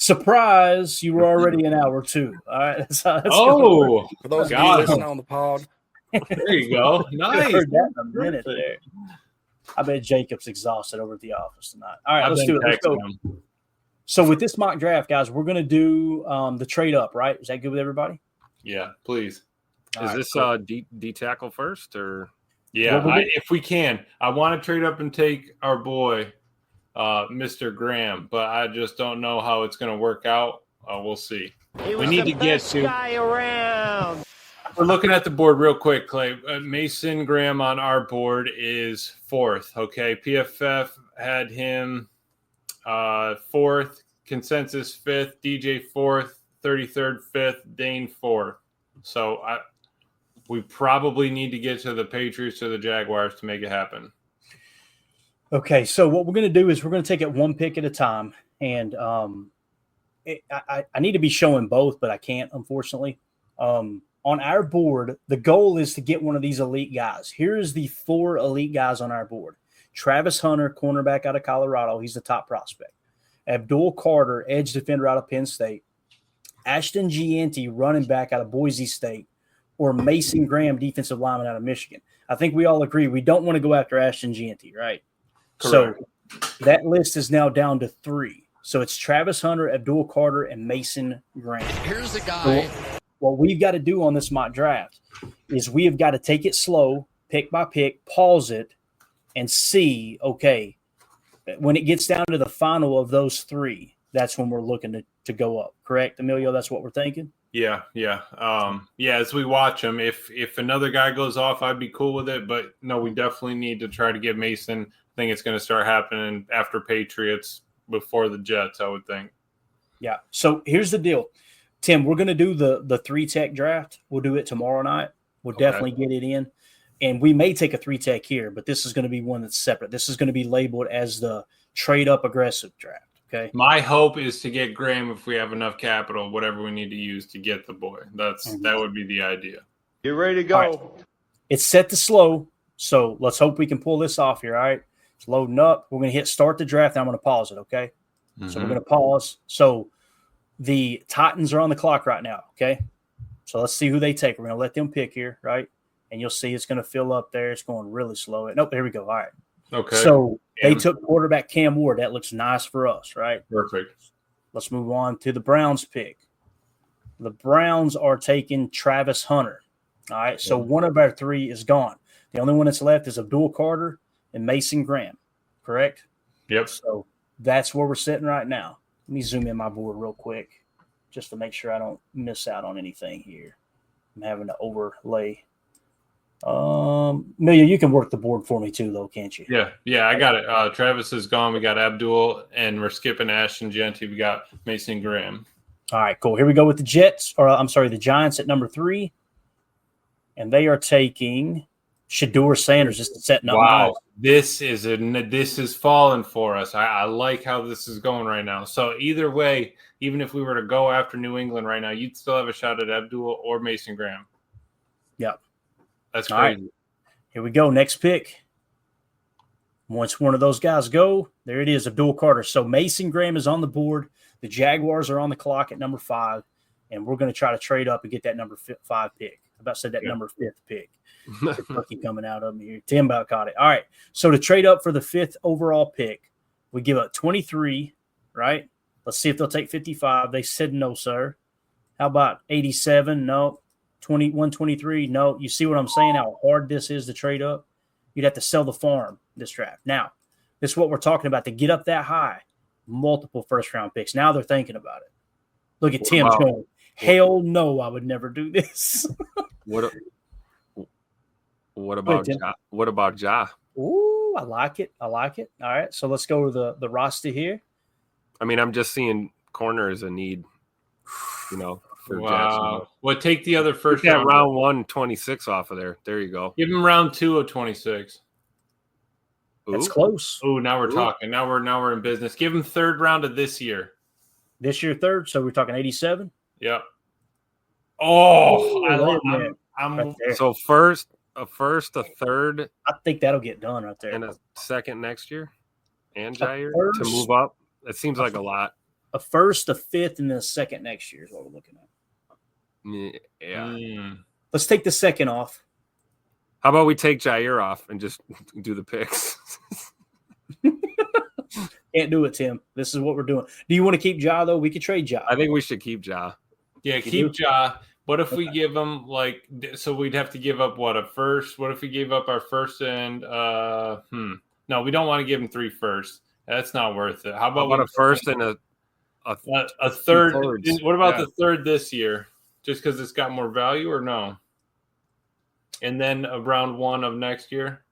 Surprise! You were already an hour two. All right. That's for those of you listening on the pod, there you go. Nice. Heard that in a minute there. I bet Jacob's exhausted over at the office tonight. All right, let's do it. Let's go. So with this mock draft, guys, we're going to do the trade up, right? Is that good with everybody? Yeah, please. Is this cool. D tackle first or? Yeah, if we can. I want to trade up and take our boy, Mr. Graham, but I just don't know how it's going to work out. We'll see. We need to get to guy around. We're looking at the board real quick, Clay. Mason Graham on our board is 4th. Okay, PFF had him 4th, consensus 5th, DJ 4th, 33rd 5th, Dane 4th. So we probably need to get to the Patriots or the Jaguars to make it happen. Okay, so what we're going to do is we're going to take it one pick at a time, and I need to be showing both, but I can't, unfortunately. On our board, the goal is to get one of these elite guys. Here's the 4 elite guys on our board. Travis Hunter, cornerback out of Colorado. He's the top prospect. Abdul Carter, edge defender out of Penn State. Ashton Gianti, running back out of Boise State. Or Mason Graham, defensive lineman out of Michigan. I think we all agree we don't want to go after Ashton Gianti, right? Correct. So that list is now down to 3. So it's Travis Hunter, Abdul Carter, and Mason Graham. Here's the guy. What we've got to do on this mock draft is we have got to take it slow, pick by pick, pause it, and see, okay, when it gets down to the final of those 3, that's when we're looking to go up. Correct, Emilio? That's what we're thinking? Yeah. As we watch them, if another guy goes off, I'd be cool with it. But no, we definitely need to try to get Mason. I think it's going to start happening after Patriots, before the Jets, I would think. Yeah. So here's the deal. Tim, we're going to do the 3-tech draft. We'll do it tomorrow night. We'll definitely get it in. And we may take a 3-tech here, but this is going to be one that's separate. This is going to be labeled as the trade-up aggressive draft, okay? My hope is to get Graham if we have enough capital, whatever we need to use to get the boy. That would be the idea. Get ready to go. Right. It's set to slow, so let's hope we can pull this off here, all right? It's loading up. We're going to hit start the draft, and I'm going to pause it, okay? Mm-hmm. So we're going to pause. So the Titans are on the clock right now, okay? So let's see who they take. We're going to let them pick here, right? And you'll see it's going to fill up there. It's going really slow. Nope, here we go. All right. Okay. So they took quarterback Cam Ward. That looks nice for us, right? Perfect. Let's move on to the Browns pick. The Browns are taking Travis Hunter. All right, so one of our 3 is gone. The only one that's left is Abdul Carter and Mason Graham, correct? Yep. So that's where we're sitting right now. Let me zoom in my board real quick just to make sure I don't miss out on anything here. I'm having to overlay. Amelia, you can work the board for me too, though, can't you? Yeah, I got it. Travis is gone. We got Abdul, and we're skipping Ashton Gianti. We got Mason Graham. All right, cool. Here we go with the Giants at number 3. And they are taking Shedeur Sanders, just setting up. Wow, this is falling for us. I like how this is going right now. So either way, even if we were to go after New England right now, you'd still have a shot at Abdul or Mason Graham. Yep. That's crazy. All right. Here we go. Next pick. Once one of those guys go, there it is, Abdul Carter. So Mason Graham is on the board. The Jaguars are on the clock at number 5, and we're going to try to trade up and get that number 5 pick. I about said that number 5th pick. Kentucky coming out of me here. Tim about caught it. All right. So to trade up for the 5th overall pick, we give up 23, right? Let's see if they'll take 55. They said no, sir. How about 87? No. 123? No. You see what I'm saying? How hard this is to trade up? You'd have to sell the farm this draft. Now, this is what we're talking about. To get up that high, multiple first-round picks. Now they're thinking about it. Look at Tim going, hell no, I would never do this. What about Ja? What about Ja? Ooh, I like it. All right, so let's go to the roster here. I mean, I'm just seeing corner as a need, for Jackson. Well, take the other first round. Round 1, 26 off of there. There you go. Give him round 2 of 26. That's close. Oh, now we're talking. Now we're in business. Give him 3rd round of this year. This year, 3rd. So we're talking 87. Yep. Oh, I love it. Right so first, a 3rd. I think that'll get done right there. And a 2nd next year, and Jair to move up. It seems like a lot. a first, a fifth, and then a second next year is what we're looking at. Yeah. Let's take the second off. How about we take Jair off and just do the picks? Can't do it, Tim. This is what we're doing. Do you want to keep Ja, though? We could trade Ja. I think we should keep Ja. Yeah, keep Ja. What if we give him so we'd have to give up a first? What if we gave up our first and no, we don't want to give him 3 firsts. That's not worth it. How about a first and a third? thirds? What about the third this year? Just because it's got more value, or no? And then a round 1 of next year.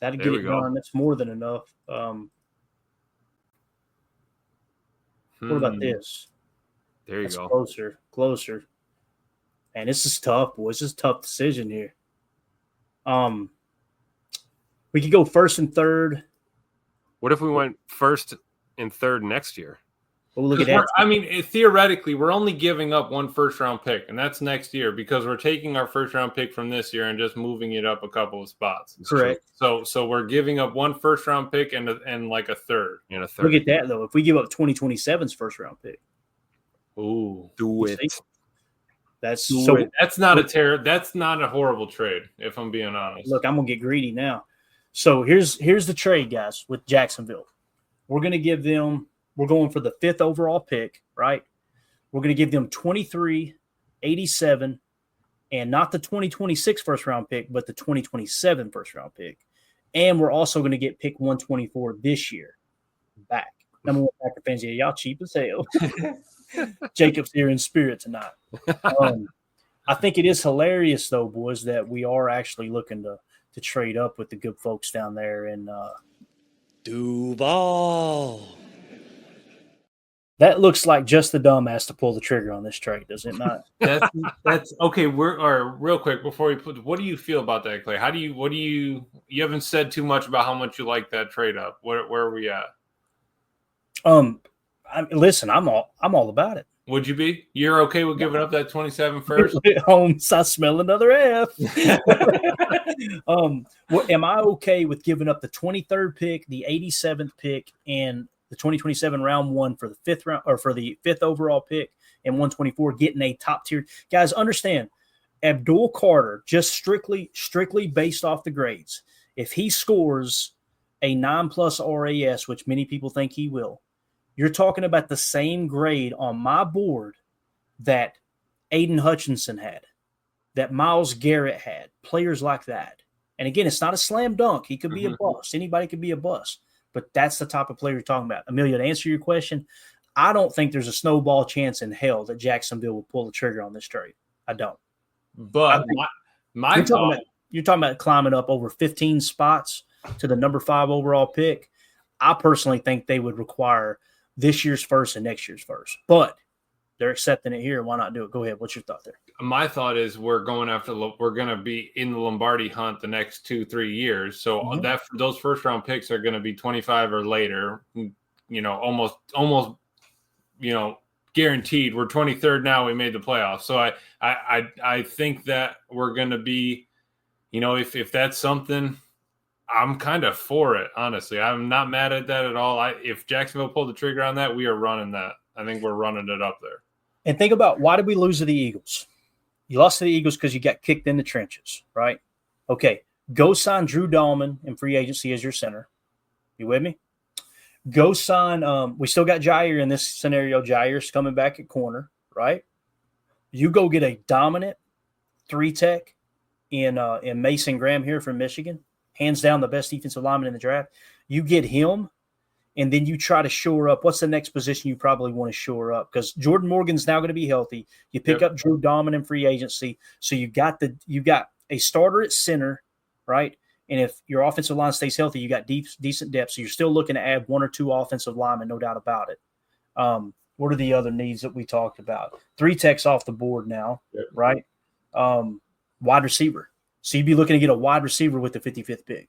That'd get it done. That's more than enough. What about this? There you go. Closer. And this is tough, boys. This is a tough decision here. We could go first and third. What if we went first and third next year? We'll look at that. I mean, theoretically, we're only giving up 1 first-round pick, and that's next year because we're taking our first-round pick from this year and just moving it up a couple of spots. Correct. So we're giving up 1 first-round pick and like a third. And a third. Look at that, though. If we give up 2027's first-round pick. Ooh. Do it. That's not a horrible trade, if I'm being honest. Look, I'm gonna get greedy now. So here's the trade, guys, with Jacksonville. We're going for the 5th overall pick, right? We're gonna give them 23, 87, and not the 2026 first round pick, but the 2027 first round pick. And we're also gonna get pick 124 this year back. Number 1 Packer fans, yeah, y'all cheap as hell. Jacob's here in spirit tonight. I think it is hilarious, though, boys, that we are actually looking to trade up with the good folks down there in Duval. That looks like just the dumbass to pull the trigger on this trade, does it not? That's okay. Real quick before we what do you feel about that, Clay? You haven't said too much about how much you like that trade up. Where are we at? Listen, I'm all about it. Would you be? You're okay with giving up that 27 first? Holmes, I smell another F. Am I okay with giving up the 23rd pick, the 87th pick, and the 2027 round 1 for the 5th round or for the 5th overall pick and 124, getting a top tier? Guys, understand, Abdul Carter, just strictly based off the grades, if he scores a 9+ RAS, which many people think he will, you're talking about the same grade on my board that Aiden Hutchinson had, that Myles Garrett had, players like that. And again, it's not a slam dunk. He could be a bust. Anybody could be a bust. But that's the type of player you're talking about. Amelia, to answer your question, I don't think there's a snowball chance in hell that Jacksonville will pull the trigger on this trade. I don't. But you're talking about climbing up over 15 spots to the number 5 overall pick. I personally think they would require this year's first and next year's first. But they're accepting it here. Why not do it? Go ahead. What's your thought there? My thought is we're going to be in the Lombardi hunt the next 2-3 years. So those first round picks are going to be 25 or later, almost, guaranteed. We're 23rd now. We made the playoffs. So I think that we're going to be, if that's something, I'm kind of for it, honestly. I'm not mad at that at all. If Jacksonville pulled the trigger on that, we are running that. I think we're running it up there. And think about, why did we lose to the Eagles? You lost to the Eagles because you got kicked in the trenches, right? Okay, go sign Drew Dahlman in free agency as your center. You with me? Go sign we still got Jair in this scenario. Jair's coming back at corner, right? You go get a dominant 3-tech in Mason Graham here from Michigan. Hands down the best defensive lineman in the draft. You get him, and then you try to shore up. What's the next position you probably want to shore up? Because Jordan Morgan's now going to be healthy. You pick up Drew Dahlman in free agency. So you got a starter at center, right? And if your offensive line stays healthy, you got decent depth. So you're still looking to add 1 or 2 offensive linemen, no doubt about it. What are the other needs that we talked about? 3 techs off the board now, right? Wide receiver. So you'd be looking to get a wide receiver with the 55th pick.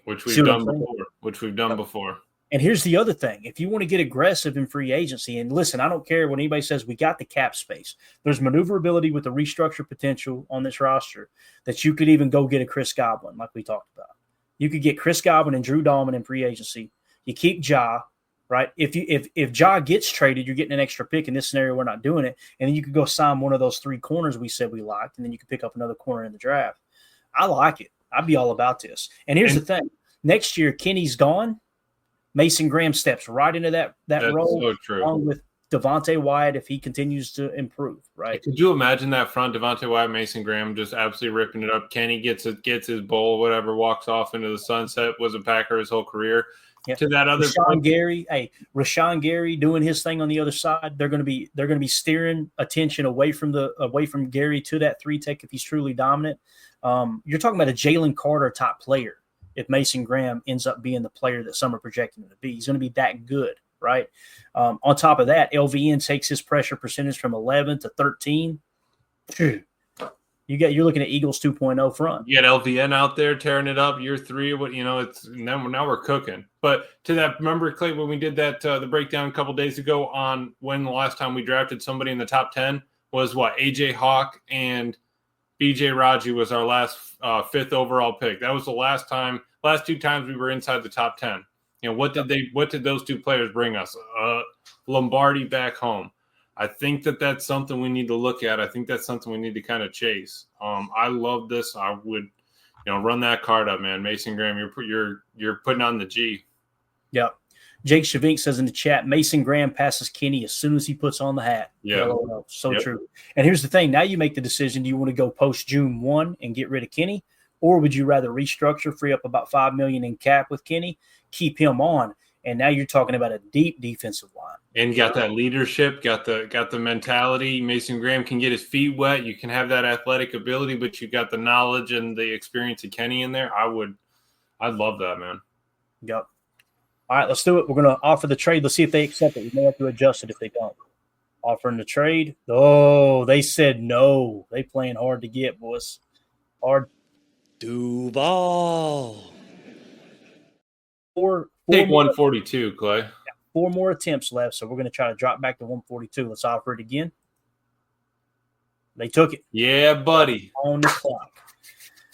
Which we've done before. And here's the other thing. If you want to get aggressive in free agency, and listen, I don't care what anybody says, we got the cap space. There's maneuverability with the restructure potential on this roster that you could even go get a Chris Godwin, like we talked about. You could get Chris Godwin and Drew Dahlman in free agency. You keep Ja, right? If Ja gets traded, you're getting an extra pick. In this scenario, we're not doing it, and then you could go sign one of those 3 corners we said we liked, and then you could pick up another corner in the draft. I like it. I'd be all about this. And here's the thing: next year, Kenny's gone. Mason Graham steps right into that role, so true. along with Devontae Wyatt if he continues to improve. Right? Could you imagine that front? Devontae Wyatt, Mason Graham, just absolutely ripping it up. Kenny gets his bowl, whatever, walks off into the sunset. Was a Packer his whole career. Yep. To that other point, Rashawn Gary doing his thing on the other side. They're going to be steering attention away from Gary to that 3 tech if he's truly dominant. You're talking about a Jalen Carter type player. If Mason Graham ends up being the player that some are projecting him to be, he's going to be that good, right? On top of that, LVN takes his pressure percentage from 11 to 13. You're looking at Eagles 2.0 front. You got LVN out there tearing it up. Year 3, it's now we're cooking. But to that, remember Clay when we did that the breakdown a couple days ago on when the last time we drafted somebody in the top 10 was what AJ Hawk and BJ Raji was our last 5th overall pick. That was the last 2 times we were inside the top 10. What did those 2 players bring us? Lombardi back home. I think that's something we need to look at. I think that's something we need to kind of chase. I love this. I would, run that card up, man. Mason Graham, you're putting on the G. Yep. Jake Shavink says in the chat, Mason Graham passes Kenny as soon as he puts on the hat. Yeah. So true. And here's the thing. Now you make the decision. Do you want to go post June 1 and get rid of Kenny? Or would you rather restructure, free up about $5 million in cap with Kenny, keep him on? And now you're talking about a deep defensive line. And got that leadership, got the mentality. Mason Graham can get his feet wet. You can have that athletic ability, but you got the knowledge and the experience of Kenny in there. I'd love that, man. Yep. All right, let's do it. We're going to offer the trade. Let's see if they accept it. We may have to adjust it if they don't. Offering the trade. Oh, they said no. They playing hard to get, boys. Hard. Duval. Take 142, Clay. Yeah, 4 more attempts left, so we're going to try to drop back to 142. Let's offer it again. They took it. Yeah, buddy. On the clock.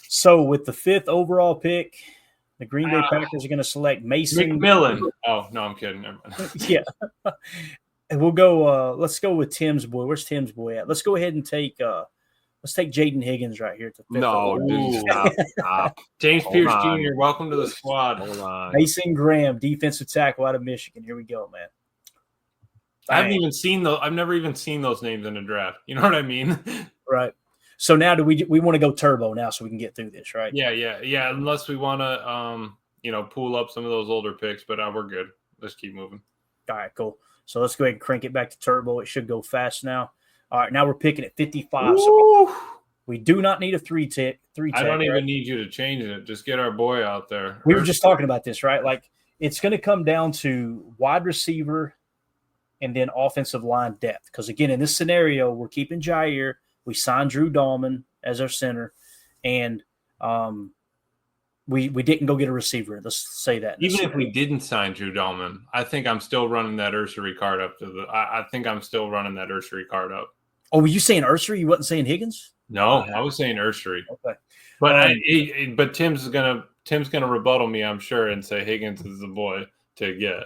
So with the 5th overall pick, the Green Bay Packers are going to select Mason McMillan. Oh, no, I'm kidding. Never mind. Yeah. And we'll go let's go with Tim's boy. Where's Tim's boy at? Let's go ahead and take let's take Jaden Higgins right here at the 5th. No, dude, stop. James Pierce Jr., welcome to the squad. Hold on. Mason Graham, defensive tackle out of Michigan. Here we go, man. I've never even seen those names in a draft. You know what I mean? Right. So now do we want to go turbo now so we can get through this, right? Yeah. Unless we want to, pool up some of those older picks, but we're good. Let's keep moving. All right, cool. So let's go ahead and crank it back to turbo. It should go fast now. All right, now we're picking at 55. Woo! So we do not need a 3-tech. I don't even need you to change it. Just get our boy out there. We were just talking about this, right? Like it's going to come down to wide receiver and then offensive line depth. Because again, in this scenario, we're keeping Jair. We signed Drew Dahlman as our center, and we didn't go get a receiver. Let's say that. Even if we didn't sign Drew Dahlman, I think I'm still running that Ursary card up to the. I think I'm still running that Ursary card up. Oh, were you saying Ursary? You wasn't saying Higgins? No, I was saying Ursary. Okay, but Tim's gonna rebuttal me, I'm sure, and say Higgins is the boy to get.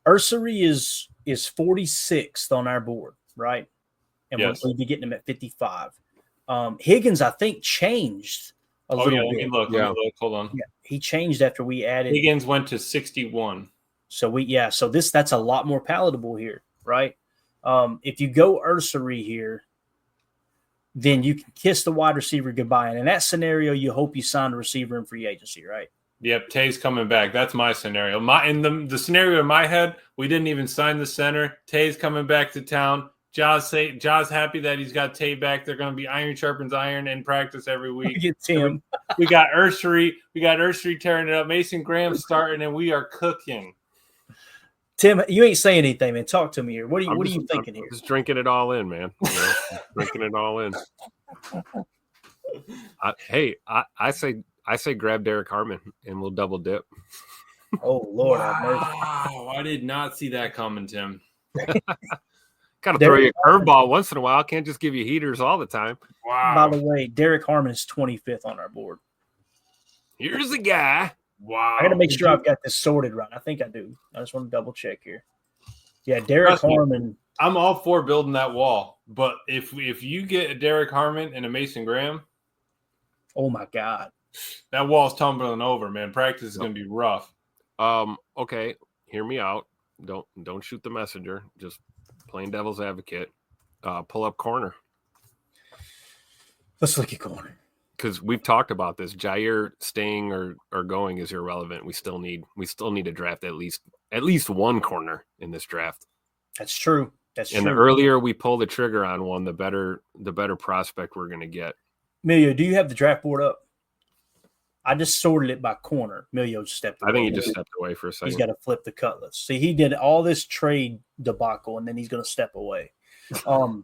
Ursary is 46th on our board, right? And yes. we'll be getting him at 55. Higgins, I think, changed a little bit. Let me look. Hold on. Yeah, he changed after we added. Higgins went to 61. So that's a lot more palatable here, right? If you go Ursary here, then you can kiss the wide receiver goodbye. And in that scenario, you hope you sign a receiver in free agency, right? Yep, Tay's coming back. That's my scenario. The scenario in my head, we didn't even sign the center. Tay's coming back to town. Jaws happy that he's got Tay back. They're going to be iron sharpens iron in practice every week. Get Tim. We got Ursary. We got Ursary tearing it up. Mason Graham starting, and we are cooking. Tim, you ain't saying anything, man. Talk to me here. What are you thinking here? Just drinking it all in, man. Drinking it all in. I say grab Derek Harmon and we'll double dip. Oh Lord, wow, I did not see that coming, Tim. Got to throw you a curveball once in a while. Can't just give you heaters all the time. Wow. By the way, Derek Harmon is 25th on our board. Here's a guy. Wow. I got to make sure I've got this sorted right. I think I do. I just want to double check here. Yeah, Derek Trust me. Harmon. I'm all for building that wall, but if you get a Derek Harmon and a Mason Graham, Oh my God. that wall's tumbling over, man. Practice is going to be rough. Okay, hear me out. Don't shoot the messenger. Just plain devil's advocate. Pull up corner. Let's look at corner. Because we've talked about this. Jair staying or going is irrelevant. We still need to draft at least one corner in this draft. That's true. And the earlier we pull the trigger on one, the better prospect we're going to get. Emilio, do you have the draft board up? I just sorted it by corner. Emilio just stepped away. I think he just stepped away for a second. He's got to flip the cutlass. See, he did all this trade debacle, and then he's going to step away. All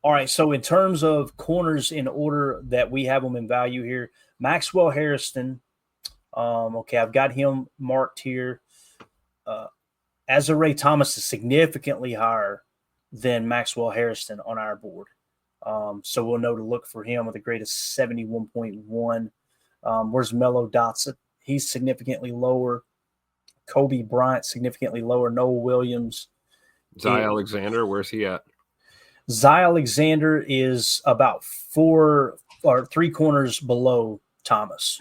right, so in terms of corners in order that we have them in value here, Maxwell Harrison, okay, I've got him marked here. Azare Thomas is significantly higher than Maxwell Harrison on our board. So we'll know to look for him with a grade of 71.1. Where's Mello Dotson? He's significantly lower. Kobe Bryant, significantly lower. Noah Williams. Zy Alexander, where's he at? Zy Alexander is about 4 or 3 corners below Thomas.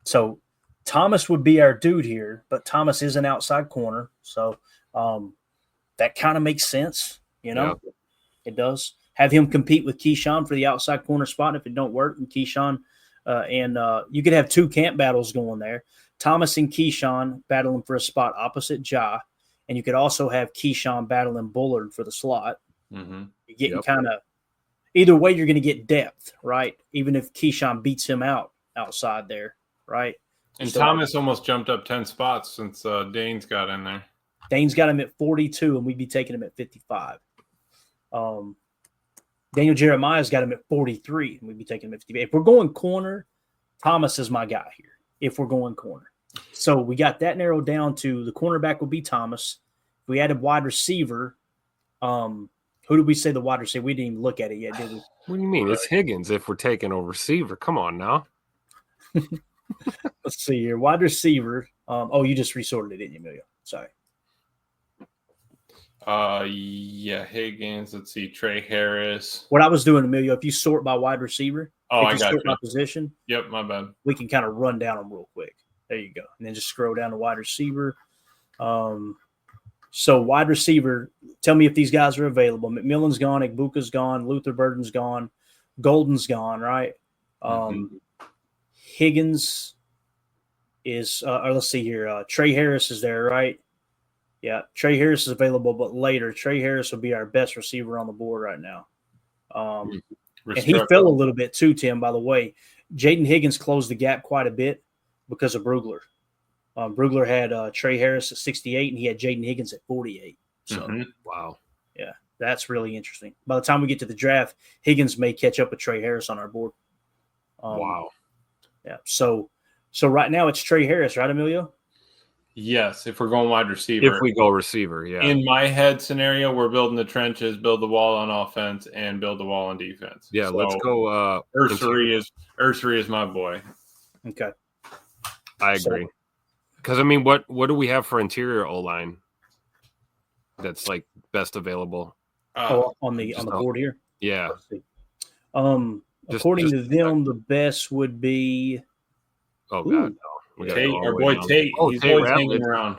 So Thomas would be our dude here, but Thomas is an outside corner. So that kind of makes sense, you know? Yeah. It does. Have him compete with Keyshawn for the outside corner spot if it don't work. And Keyshawn and you could have 2 camp battles going there. Thomas and Keyshawn battling for a spot opposite Ja. And you could also have Keyshawn battling Bullard for the slot. Mm-hmm. You're getting kind of – either way, you're going to get depth, right? Even if Keyshawn beats him outside there, right? And so, Thomas almost jumped up 10 spots since Dane's got in there. Dane's got him at 42, and we'd be taking him at 55. Daniel Jeremiah's got him at 43, and we'd be taking him at 55. If we're going corner, Thomas is my guy here, if we're going corner. So we got that narrowed down to the cornerback would be Thomas. If we added wide receiver, who did we say the wide receiver? We didn't even look at it yet, did we? What do you mean? It's Higgins if we're taking a receiver. Come on now. Let's see here. Wide receiver. You just resorted it, didn't you, Emilio? Sorry. Yeah, Higgins. Let's see, Trey Harris. What I was doing, Emilio, if you sort by wide receiver, I got sort by position. Yep, my bad. We can kind of run down them real quick. There you go. And then just scroll down to wide receiver. So wide receiver, tell me if these guys are available. McMillan's gone, Egbuka's gone, Luther Burden's gone, Golden's gone, right? Higgins is, let's see here. Trey Harris is there, right? Yeah, Trey Harris is available, but later. Trey Harris will be our best receiver on the board right now. And he fell a little bit too, Tim, by the way. Jaden Higgins closed the gap quite a bit because of Brugler. Brugler had Trey Harris at 68, and he had Jaden Higgins at 48. So, wow. Yeah, that's really interesting. By the time we get to the draft, Higgins may catch up with Trey Harris on our board. Wow. Yeah, so right now it's Trey Harris, right, Emilio? Yes, if we're going wide receiver. If we go receiver, yeah. In my head scenario, we're building the trenches, build the wall on offense, and build the wall on defense. Yeah, so let's go. Ursary is my boy. Okay. I agree. Because, I mean, what do we have for interior O-line that's, like, best available? On the board here? Yeah. According to them, the best would be – oh, God, no. Tate, our boy Tate. He's Tate always hanging around.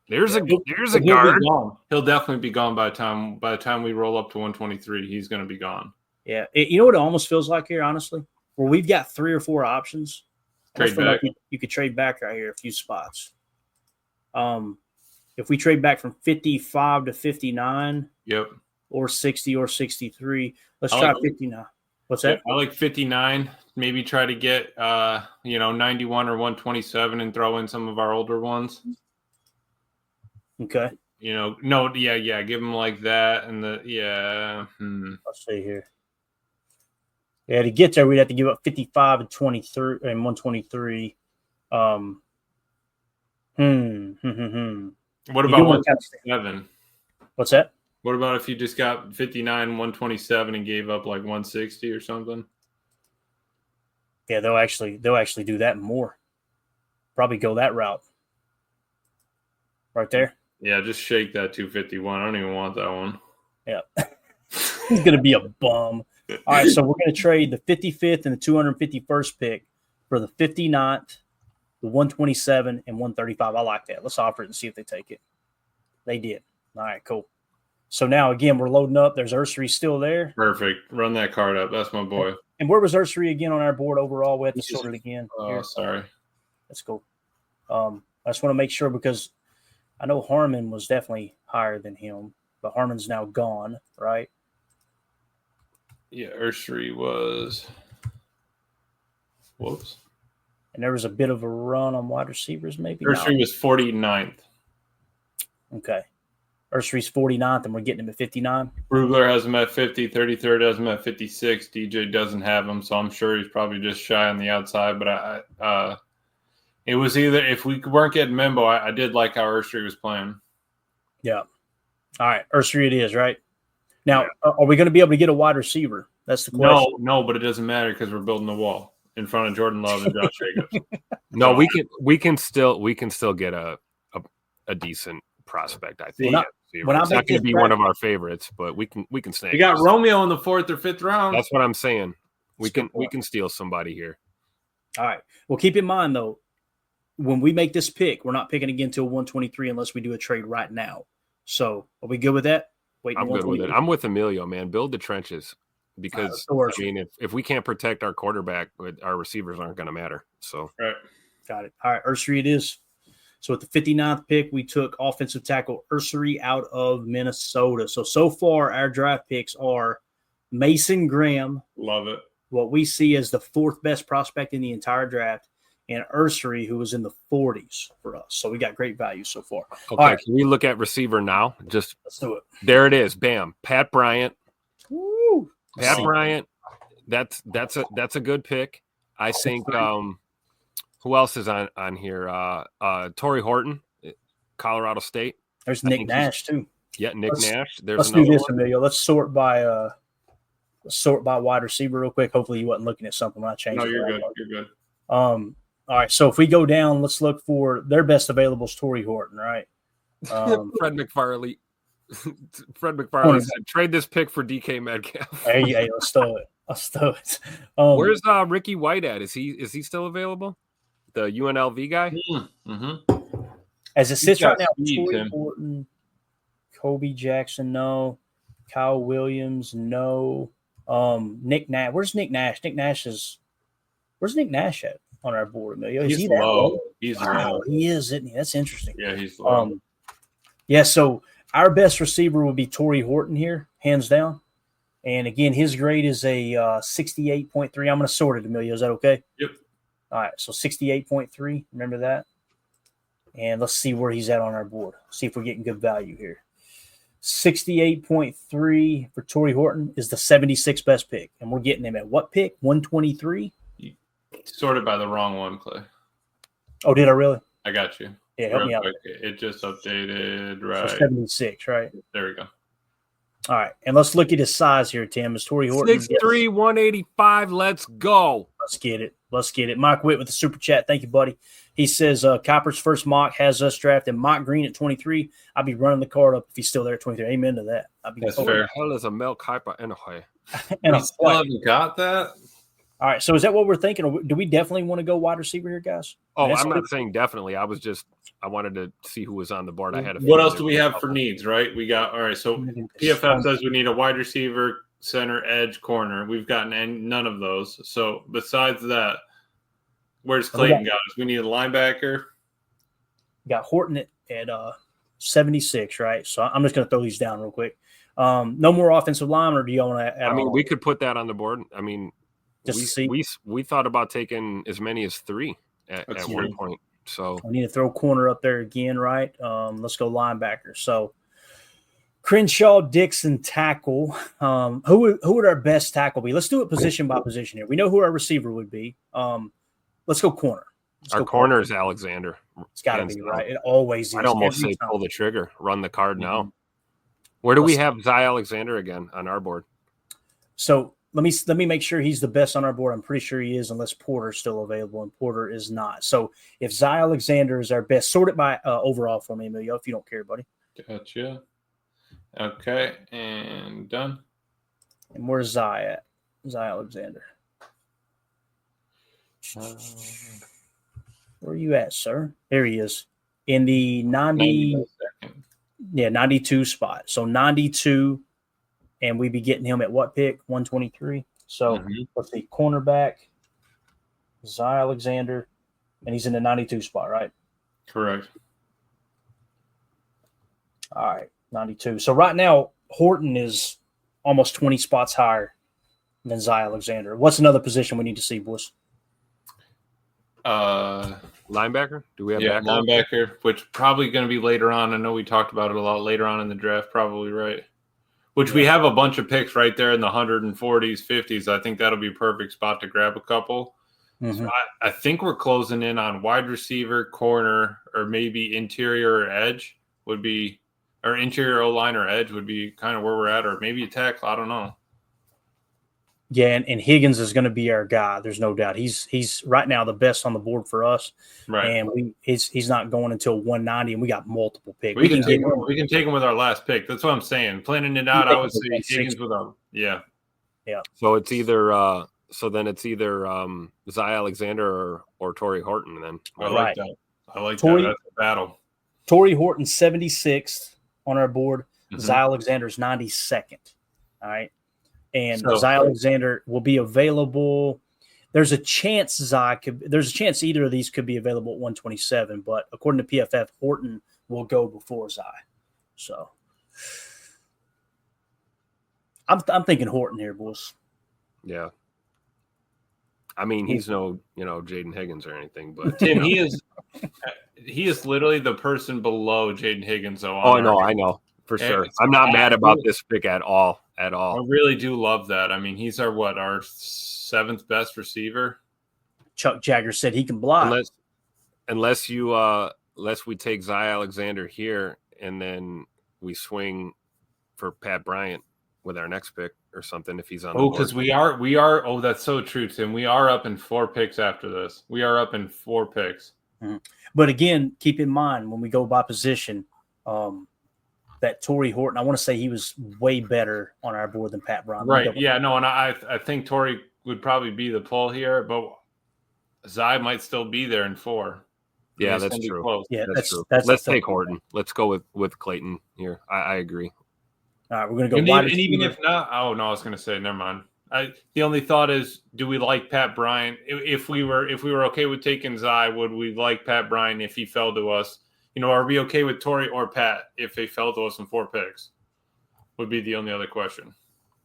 There's a guard. He'll definitely be gone by the time we roll up to 123. He's going to be gone. Yeah. You know what it almost feels like here, honestly? Where we've got 3 or 4 options. Trade back. Like you could trade back right here a few spots. If we trade back from 55 to 59, yep, or 60 or 63, let's try 59. What's that? I like 59. Maybe try to get 91 or 127 and throw in some of our older ones. Okay. Give them like that and Let's see here. Yeah, to get there, we'd have to give up 55 and 23 and 123. What about 127? What's that? What about if you just got 59, 127 and gave up like 160 or something? Yeah, they'll actually do that more. Probably go that route. Right there. Yeah, just shake that 251. I don't even want that one. Yeah. He's going to be a bum. All right, so we're going to trade the 55th and the 251st pick for the 59th, the 127, and 135. I like that. Let's offer it and see if they take it. They did. All right, cool. So now, again, we're loading up. There's Ursery still there. Perfect. Run that card up. That's my boy. And where was Ursery again on our board overall? We have to sort it again. Oh, sorry. That's cool. I just want to make sure because I know Harmon was definitely higher than him, but Harmon's now gone, right? Yeah, Ursery was. Whoops. And there was a bit of a run on wide receivers, maybe. Ursery was 49th. Okay. Ursery's 49th, and we're getting him at 59. Brugler has him at 50. 33rd has him at 56. DJ doesn't have him, so I'm sure he's probably just shy on the outside. But it was either if we weren't getting Membo, I did like how Ursery was playing. Yeah. All right. Ursery it is, right? Now, are we going to be able to get a wide receiver? That's the question. No, but it doesn't matter because we're building the wall in front of Jordan Love and Josh Jacobs. No, we can still get a decent prospect. I think it's not going to be one of our favorites, but we can snag. We got Romeo in the 4th or 5th round. That's what I'm saying. We can steal somebody here. All right. Well, keep in mind though, when we make this pick, we're not picking again until 123 unless we do a trade right now. So, are we good with that? I'm good with it. I'm with Emilio, man. Build the trenches because I mean, if we can't protect our quarterback, our receivers aren't going to matter. So, right. Got it. All right, Ursery it is. So at the 59th pick, we took offensive tackle Ursery out of Minnesota. So far, our draft picks are Mason Graham. Love it. What we see as the 4th best prospect in the entire draft, and Ursery, who was in the 40s for us. So we got great value so far. Okay, all right. Can we look at receiver now? Let's do it. There it is. Bam. Pat Bryant. Woo. Pat Bryant. That's a good pick. I think who else is on here? Torrey Horton, Colorado State. There's Nick Nash too. Yeah, Nash. Let's do this, Emilio. Let's sort by wide receiver real quick. Hopefully you wasn't looking at something when I changed. No, you're good. You're good. All right, so if we go down, let's look for their best available is Torrey Horton, right? Fred McFarley. Fred McFarley said, trade this pick for DK Metcalf. Hey, let's do it. Where's Ricky White at? Is he still available? The UNLV guy? Mm-hmm. As it sits right now, Torrey Horton, Kobe Jackson, no. Kyle Williams, no. Nick Nash. Where's Nick Nash? Where's Nick Nash at on our board, Emilio? He's low. He's low. He is, isn't he? That's interesting. Yeah, he's low. So our best receiver would be Torrey Horton here, hands down. And again, his grade is a 68.3. I'm going to sort it, Emilio. Is that okay? Yep. All right, so 68.3. Remember that? And let's see where he's at on our board. See if we're getting good value here. 68.3 for Torrey Horton is the 76th best pick. And we're getting him at what pick? 123? Sorted by the wrong one, Clay. Oh, did I really? I got you. Yeah, help me out. It just updated, right? So 76, right? There we go. All right, and let's look at his size here, Tim. Is Torrey Horton 6'3", 185. Let's go. Let's get it. Mike Witt with the super chat. Thank you, buddy. He says Copper's first mock has us drafted Mike Green at 23. I'll be running the card up if he's still there at 23. Amen to that. That's fair. Who the hell is a Mel Kiper anyway? And I still haven't got that. All right, so is that what we're thinking? Do we definitely want to go wide receiver here, guys? Oh, I'm not saying definitely. I wanted to see who was on the board. I had. What else do we have for needs? Right, we got. All right, so PFF says we need a wide receiver, center, edge, corner. We've gotten none of those. So besides that, where's Clayton got us? We need a linebacker. Got Horton at 76, right? So I'm just going to throw these down real quick. No more offensive line, or do you want to add? I mean, we could put that on the board. I mean. Just we thought about taking as many as 3 at one point. So we need to throw corner up there again, right? Let's go linebacker. So Crenshaw, Dixon, tackle. Who would our best tackle be? Let's do it position by position here. We know who our receiver would be. Let's go corner. Our corner is Alexander. It's got to be right. It always is. I'd almost say pull the trigger, run the card now. Where do we have Zy Alexander again on our board? So let me make sure he's the best on our board. I'm pretty sure he is, unless Porter's still available, and Porter is not. So if Zy Alexander is our best, sort it by overall for me, Emilio, if you don't care, buddy. Gotcha. Okay, and done. And where's Zy at? Zy Alexander. Where are you at, sir? There he is. In the 92 spot. So 92, and we'd be getting him at what pick? 123. So let's see, cornerback, Zy Alexander, and he's in the 92 spot, right? Correct. All right, 92. So right now, Horton is almost 20 spots higher than Zy Alexander. What's another position we need to see, boys? Linebacker? Do we have linebacker, which probably going to be later on. I know we talked about it a lot later on in the draft, probably, right? Which we have a bunch of picks right there in the 140s, 50s. I think that'll be a perfect spot to grab a couple. So I think we're closing in on wide receiver, corner, or maybe interior or edge would be, or interior O-line or edge would be kind of where we're at, or maybe a tackle. I don't know. Yeah, and Higgins is going to be our guy. There's no doubt. He's right now the best on the board for us. Right. And he's not going until 190, and we got multiple picks. We can take him with our last pick. That's what I'm saying. Planning it out, I would say Higgins with our yeah. So it's either Zy Alexander or Torrey Horton then. I like that. I like Torrey, that. That's a battle. Torrey Horton 76th on our board. Zy Alexander's 92nd. All right. And Zy Alexander will be available. There's a chance either of these could be available at 127, but according to PFF, Horton will go before Zy. So I'm thinking Horton here, boys. Yeah. I mean, he's no, Jaden Higgins or anything, but Tim, he is literally the person below Jaden Higgins, though. I know for sure. I'm not mad about this pick at all. I really do love that. I mean, he's our 7th best receiver. Chuck Jagger said he can block. Unless we take Zy Alexander here and then we swing for Pat Bryant with our next pick or something if he's on. Oh, because we are. Oh, that's so true, Tim. We are up in 4 picks after this. We are up in 4 picks. But again, keep in mind when we go by position, that Torrey Horton, I want to say he was way better on our board than Pat Bryant. Right. Yeah, no, and I think Torrey would probably be the pull here, but Zy might still be there in 4. Yeah, that's true. Close. Yeah, that's true. Let's take Horton. Let's go with Clayton here. I agree. All right, we're going to go wide. And even if not, I was going to say, never mind. The only thought is, do we like Pat Bryant? If we were okay with taking Zy, would we like Pat Bryant if he fell to us? Are we okay with Torrey or Pat if they fell to us in 4 picks? Would be the only other question.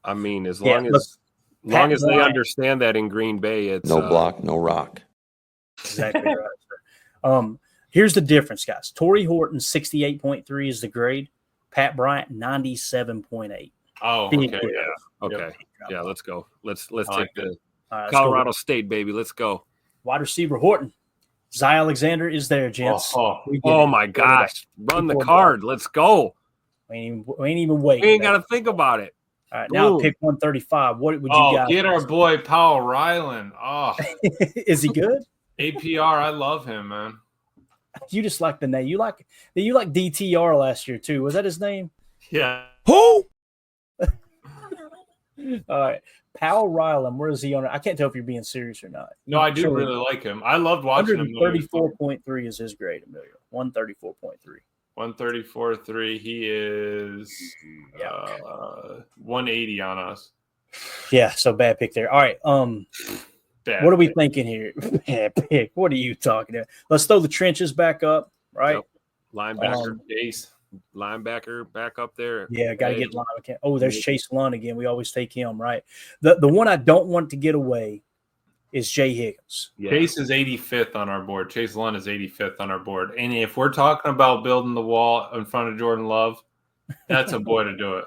I mean, as long as they understand that in Green Bay, it's no block, no rock. Exactly right. Here's the difference, guys. Torrey Horton 68.3 is the grade. Pat Bryant 97.8. Oh, okay, yeah, okay, yeah. Let's go. Let's take the Colorado State, baby. Let's go. Wide receiver Horton. Zy Alexander is there, gents. Oh my gosh. Run the card. Let's go. We ain't even waiting. We ain't got to think about it. All right, now pick 135. What would you guys? Get our boy Powell Ryland. Oh, is he good? APR, I love him, man. You just like the name. You like DTR last year too. Was that his name? Yeah. Who? All right. Powell Ryland, where is he on it? I can't tell if you're being serious or not. No, I do really like him. I loved watching him. 134.3 is his grade, Emilio. 134.3. 134.3. He is 180 on us. Yeah, so bad pick there. All right. What are we thinking here? Bad pick. What are you talking about? Let's throw the trenches back up, right? Yep. Linebacker, linebacker back up there. Yeah, got to get linebacker. Oh, there's Chase Lund again. We always take him, right? The one I don't want to get away is Jay Higgins. Yeah. Chase is 85th on our board. Chase Lund is 85th on our board. And if we're talking about building the wall in front of Jordan Love, that's a boy to do it.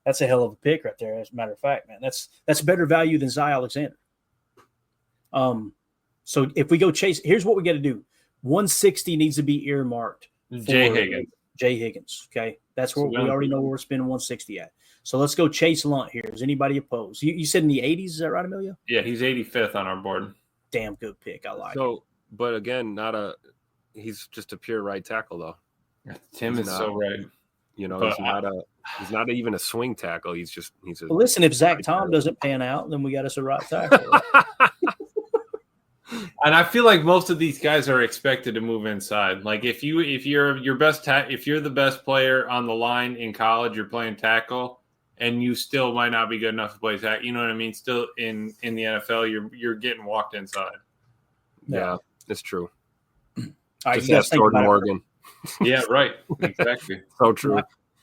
That's a hell of a pick right there, as a matter of fact, man. That's better value than Zy Alexander. So if we go Chase, here's what we got to do. 160 needs to be earmarked. Jay Higgins. Okay. That's where we already know where we're spending 160 at. So let's go Chase Lunt here. Is anybody opposed? You said in the 80s, is that right, Emilio? Yeah, he's 85th on our board. Damn good pick. I like it. So, but again, he's just a pure right tackle though. Tim He's is not- so right. You know, But he's not even a swing tackle. He's a Well, listen, if Zach Tom doesn't pan out, then we got us a right tackle. And I feel like most of these guys are expected to move inside. Like if you're the best player on the line in college, you're playing tackle, and you still might not be good enough to play tackle. You know what I mean? Still in the NFL, you're getting walked inside. Yeah, it's true. All right, Just you guys ask think Jordan about it. Morgan. Yeah, right. Exactly. So true.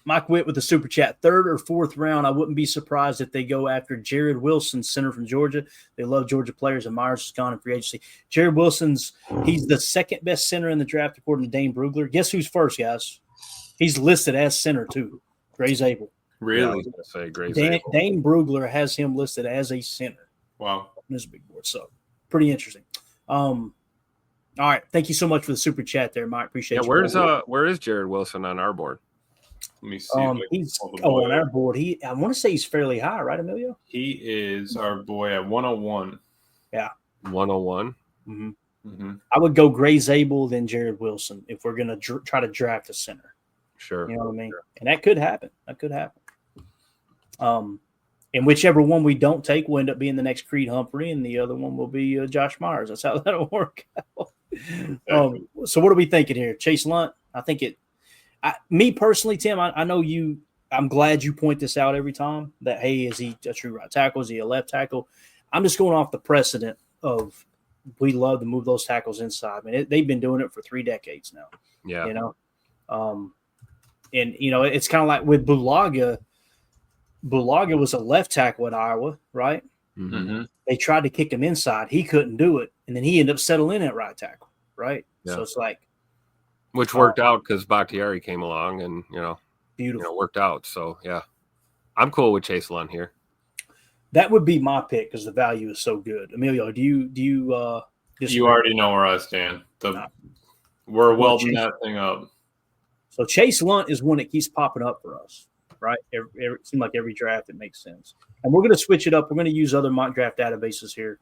Mike Witt with the super chat. 3rd or 4th round, I wouldn't be surprised if they go after Jared Wilson, center from Georgia. They love Georgia players, and Myers is gone in free agency. Jared Wilson's he's the 2nd best center in the draft according to Dane Brugler. Guess who's first, guys? He's listed as center too. Gray Zabel. Yeah, I Really? was gonna say Gray Dane Brugler has him listed as a center Wow. on this big board. So pretty interesting. All right, thank you so much for the super chat there, Mike. Appreciate Yeah, you. where is Jared Wilson on our board? Let me see. if I can He's pull the on boy our up. board. I want to say he's fairly high, right, Emilio? He is our boy at 101. 101. Mm-hmm. Mm-hmm. I would go Gray Zabel then Jared Wilson if we're going to try to draft a center. Sure. You know what I mean? And that could happen. And whichever one we don't take will end up being the next Creed Humphrey, and the other one will be Josh Myers. That's how that'll work out. So what are we thinking here? Chase Lunt? I think me personally, Tim, I know you. I'm glad you point this out every time that, hey, is he a true right tackle? Is he a left tackle? I'm just going off the precedent of we love to move those tackles inside. I mean, they've been doing it for 3 decades now. Yeah. You know, and you know, it's kind of like with Bulaga. Bulaga was a left tackle at Iowa, right? Mm-hmm. Mm-hmm. They tried to kick him inside. He couldn't do it. And then he ended up settling at right tackle, right? Yeah. So it's like Which worked out because Bakhtiari came along and beautiful. worked out. So yeah, I'm cool with Chase Lunt here. That would be my pick because the value is so good. Emilio, do you disagree? You already know where I stand. We're welding that thing up. So Chase Lunt is one that keeps popping up for us, right? It seems like every draft it makes sense. And we're going to switch it up. We're going to use other mock draft databases here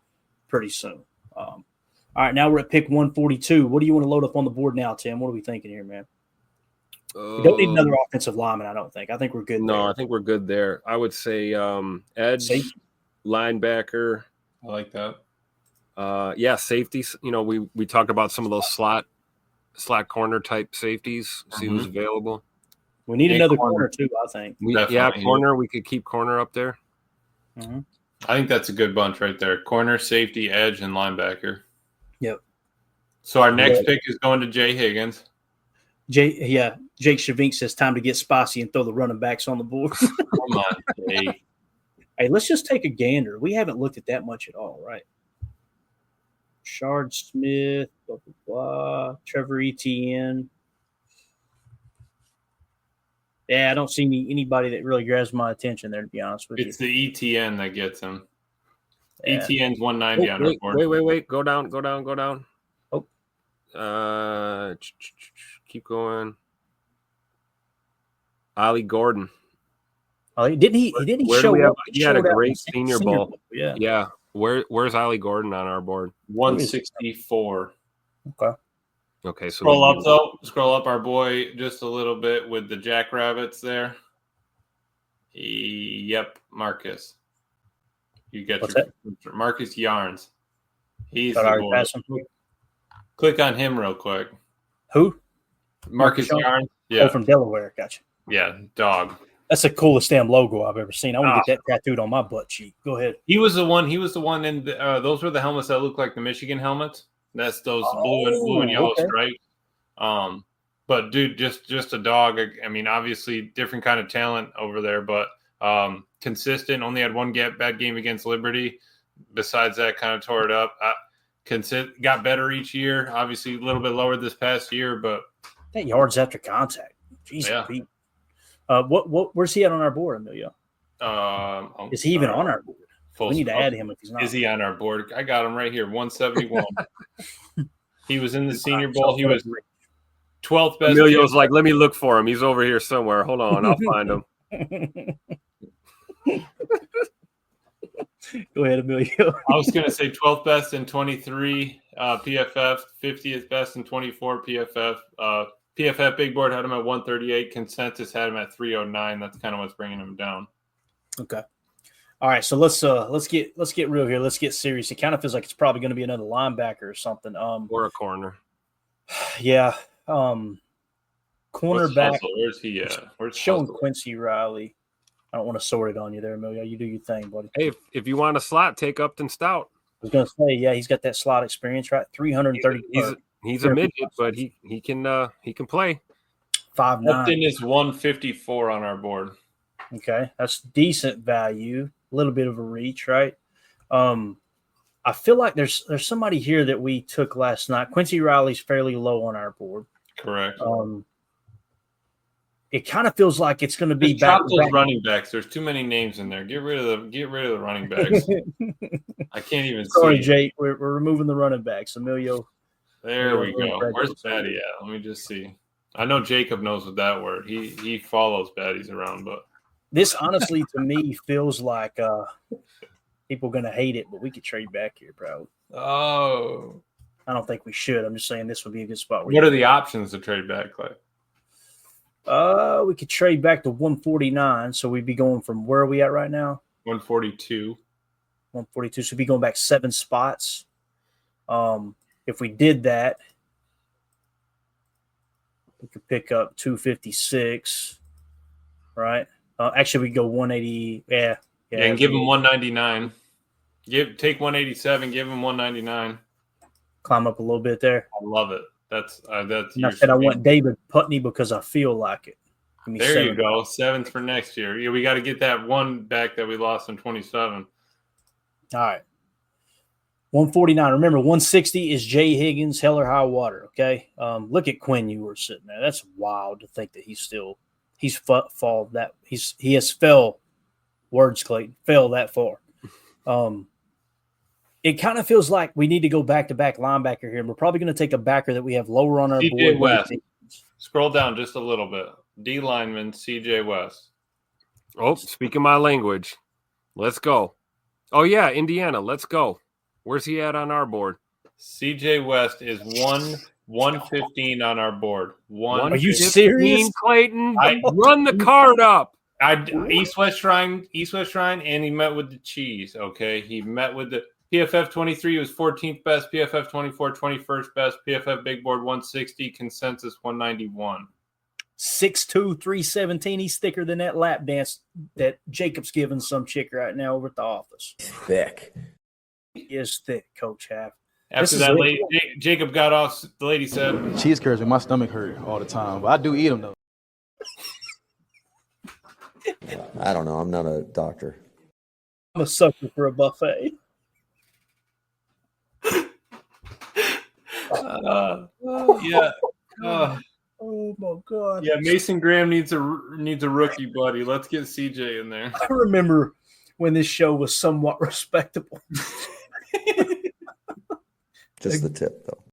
pretty soon. All right, now we're at pick 142. What do you want to load up on the board now, Tim? What are we thinking here, man? We don't need another offensive lineman, I don't think. I think we're good No, there. I think we're good there. I would say edge, Safety. linebacker. I like that. Yeah, safeties. We talked about some of those slot corner type safeties. See who's available. We need Yeah, another corner. corner too, I think. Definitely. Corner. We could keep corner up there. Mm-hmm. I think that's a good bunch right there. Corner, safety, edge, and linebacker. Yep. So our next pick is going to Jay Higgins. Jake Shavink says time to get spicy and throw the running backs on the board. Come on, Jay. Hey, let's just take a gander. We haven't looked at that much at all, right? Shard Smith, blah, blah, blah. Trevor Etienne. Yeah, I don't see anybody that really grabs my attention there, to be honest with It's you. the ETN that gets him. Yeah. ETN's 190 on our board. Wait. Go down. Oh. Keep going. Ollie Gordon. Oh, didn't he Where show do we have- up? he had a showed out great in Senior Bowl. Yeah. Yeah. Where's Ollie Gordon on our board? 164. Okay, so Scroll up, though. Scroll up our boy just a little bit with the Jackrabbits there. Yep, Marcus. You get What's your Marcus Yarns. He's Thought I the already boy. passed him. Click on him real quick. Who? Marcus Yarns? Yarns. Oh, Yeah, from Delaware. Gotcha. yeah, dog. That's the coolest damn logo I've ever seen. I want to get that tattooed on my butt cheek. Go ahead. He was the one in the, those were the helmets that look like the Michigan helmets. That's those blue and yellow okay. stripes. But dude, just a dog. I mean, obviously different kind of talent over there, but consistent. Only had one bad game against Liberty. Besides that, kind of tore it up. Got better each year. Obviously, a little bit lower this past year, but That yards after contact. Jesus. Yeah. Pete. Where's he at on our board, Emilio? Is he even on our board? We need to add him if he's not. Is he on our board? I got him right here, 171. He was in the Senior Bowl. He was 12th best. Emilio's like, let me look for him. He's over here somewhere. Hold on, I'll find him. Go ahead, Emilio. I was going to say 12th best in 23 PFF, 50th best in 24 PFF. PFF Big Board had him at 138. Consensus had him at 309. That's kind of what's bringing him down. Okay. All right, so let's get real here. Let's get serious. It kind of feels like it's probably going to be another linebacker or something. Or a corner. Yeah. What's Cornerback. Hustle? Where's he at? Where's Showing Hustle? Quincy Riley. I don't want to sort it on you there, Emilio. You do your thing, buddy. Hey, if you want a slot, take Upton Stout. I was going to say, yeah, he's got that slot experience, right? 330. He's a midget, but he can play. 5'9". Upton is 154 on our board. Okay, that's decent value. A little bit of a reach, right? I feel like there's somebody here that we took last night. Quincy Riley's fairly low on our board. Correct. It kind of feels like it's going to be Just drop those back. running backs. There's too many names in there. Get rid of the running backs. I can't even Sorry, see. Jake. We're removing the running backs. Emilio. There we go. Where's Batty at? Let me just see. I know Jacob knows what that word. He follows baddies around, but This honestly to me feels like people are going to hate it, but we could trade back here, probably. oh, I don't think we should. I'm just saying this would be a good spot. what are the options to trade back, Clay? We could trade back to 149, so we'd be going from where are we at right now? 142. 142. So we'd be going back 7 spots. If we did that, we could pick up 256, right? Actually, we go 180. Yeah, and give him 199. Take 187. Give him 199. Climb up a little bit there. I love it. That's And I said I want David Putney because I feel like it. Give me There 7. you go. 7th for next year. Yeah, we got to get that one back that we lost in 27. All right. 149. Remember, 160 is Jay Higgins, hell or high water. Okay. Look at Quinn Ewers sitting there. That's wild to think that he has fell. Words, Clayton, fell that far. It kind of feels like we need to go back-to-back linebacker here. And we're probably going to take a backer that we have lower on our CJ board. West. Scroll down just a little bit. D lineman CJ West. Oh, speaking my language. Let's go. Oh, yeah, Indiana. Let's go. Where's he at on our board? CJ West is 115 on our board. Are you serious? Clayton? Run the card up. East-West Shrine, and he met with the cheese, okay? He met with the PFF 23 was 14th best, PFF 24, 21st best, PFF Big Board 160, consensus 191. 6'2", 317. He's thicker than that lap dance that Jacob's giving some chick right now over at the office. Thick. He is thick, Coach Half. After that, Jacob got off. The lady said, "Cheese curds make my stomach hurt all the time, but I do eat them though." I don't know. I'm not a doctor. I'm a sucker for a buffet. yeah. Oh my God! Yeah, Mason Graham needs a rookie buddy. Let's get CJ in there. I remember when this show was somewhat respectable. Just the tip, though.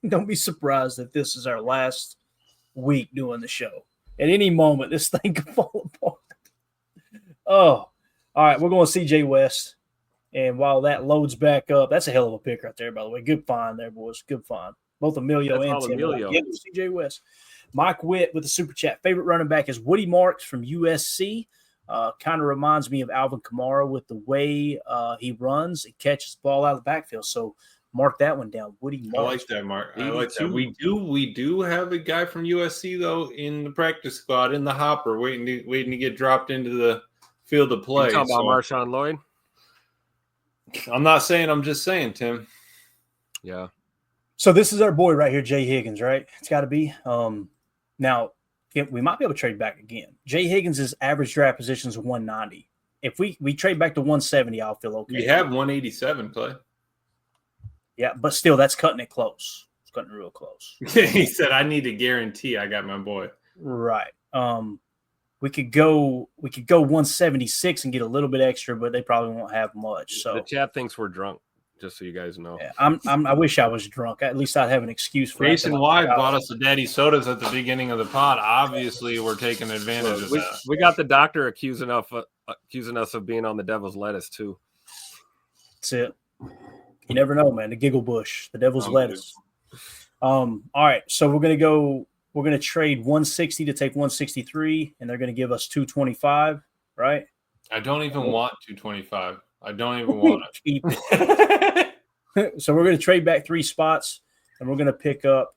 Don't be surprised if this is our last week doing the show. At any moment, this thing could fall apart. Oh, all right. We're going CJ West. And while that loads back up, that's a hell of a pick right there, by the way. Good find there, boys. Good find. Both Emilio and Tim. Yeah, CJ West. Mike Witt with the super chat. Favorite running back is Woody Marks from USC. Kind of reminds me of Alvin Kamara with the way he runs and catches the ball out of the backfield. So mark that one down. Woody Marks. I like that, Mark. I like that. We do have a guy from USC though in the practice squad in the hopper, waiting to get dropped into the field of play. You talking about Marshawn Lloyd? I'm not saying. I'm just saying, Tim. Yeah. So this is our boy right here, Jay Higgins, right? It's got to be. Now, we might be able to trade back again. Jay Higgins' average draft position is 190. If we trade back to 170, I'll feel okay. We have 187, Clay. Yeah, but still, that's cutting it close. It's cutting it real close. He said, "I need to guarantee I got my boy." Right. We could go 176 and get a little bit extra, but they probably won't have much. So the chat thinks we're drunk. Just so you guys know. Yeah, I wish I was drunk. At least I'd have an excuse for Jason acting White like bought us the daddy sodas at the beginning of the pod. Obviously, we're taking advantage of that. We got the doctor accusing us of being on the devil's lettuce too. That's it. You never know, man. The giggle bush, the devil's Oh, lettuce. All right, so we're gonna trade 160 to take 163, and they're gonna give us 225, right? I don't even want 225. I don't even want Keep it. it. So we're gonna trade back 3 spots, and we're gonna pick up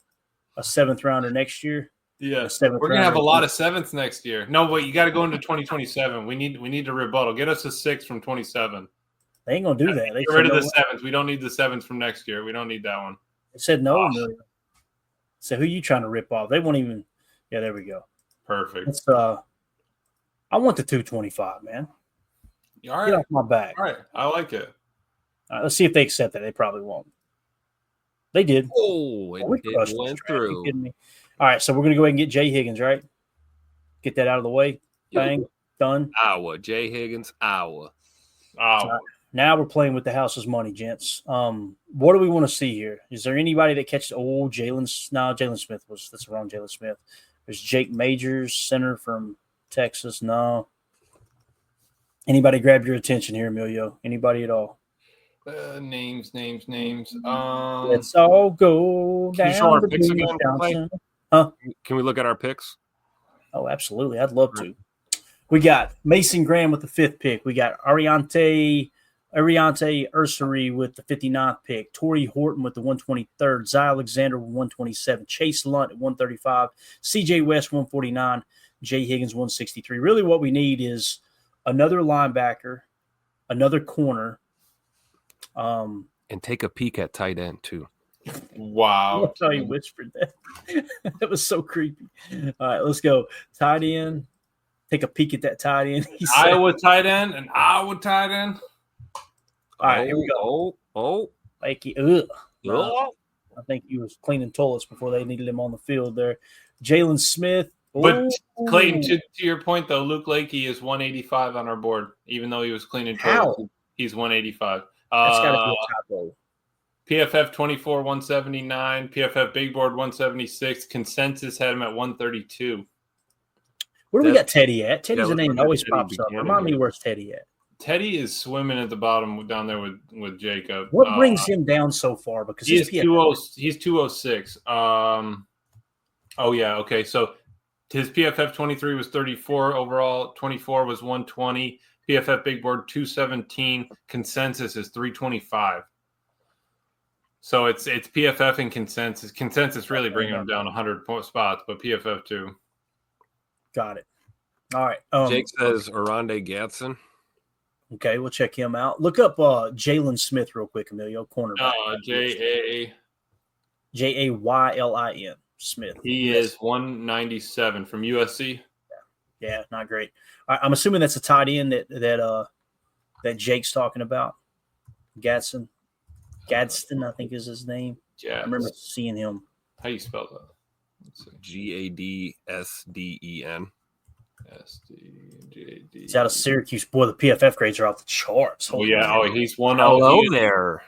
a 7th rounder next year. Yeah, Seventh we're gonna have a rounder. lot of 7th next year. No, wait, you got to go into 2027. We need to rebuttal. Get us a 6 from 27. They ain't gonna do that. They Get rid of said the no. 7th. We don't need the 7th from next year. We don't need that one. They said no. Oh. Amelia. So who you trying to rip off? They won't even. Yeah, there we go. Perfect. It's I want the 225, man. All right. Get off my back. All right. I like it. Let's see if they accept that. They probably won't. They did. Oh, We it crushed this went draft. You through. kidding me? All right, so we're gonna go ahead and get Jay Higgins, right? Get that out of the way. Bang, done. Iowa, Jay Higgins, Iowa. Oh, Now we're playing with the house's money, gents. What do we want to see here? Is there anybody that catches? Oh, Jalen. No, Jalen Smith that's the wrong Jalen Smith. There's Jake Majors, center from Texas. No. Anybody grab your attention here, Emilio? Anybody at all? names. Let's all go Can you down show our to picks Boone's again, Clay? Johnson. Can we look at our picks? Oh, absolutely. I'd love to. We got Mason Graham with the 5th pick. We got Ariante Ursary with the 59th pick. Torrey Horton with the 123rd. Zy Alexander with 127. Chase Lunt at 135. CJ West 149. Jay Higgins 163. Really what we need is another linebacker, another corner. And take a peek at tight end too. Wow. That's how you whispered that. That was so creepy. All right, let's go. Tight end. Take a peek at that tight end. He said, Iowa tight end and Iowa tight end. all right, here we go. Like, no, I think he was cleaning toilets before they needed him on the field there. Jalen Smith. But Ooh. Clayton, to your point though, Luke Lakey is 185 on our board, even though he was cleaning How? toilets. He's 185. That's got to be a typo. PFF 24 179, PFF Big Board 176. Consensus had him at 132. Where do we got Teddy at? Teddy's Yeah, a name look that at always Teddy pops up. Buchanan Remind me here. where's Teddy at. Teddy is swimming at the bottom down there with Jacob. What brings him down so far? Because He's his PFF 206. Oh yeah, okay. So his PFF 23 was 34 overall. 24 was 120. PFF Big Board 217. Consensus is 325. So it's PFF and consensus. Consensus really bringing him down 100 spots, but PFF too. got it. All right. Jake says Arande Gatson. Okay, we'll check him out. Look up Jalen Smith real quick, Emilio, cornerback. Jaylin Smith. He is 197 from USC. Yeah, not great. All right, I'm assuming that's a tight end that Jake's talking about. Gadsden, I think is his name. Yeah, I remember seeing him. How you spell that? Let's see. Gadsden. SDJD. He's out of Syracuse. Boy, the PFF grades are off the charts. Oh Holy yeah. man. Oh, he's 10. Hello there.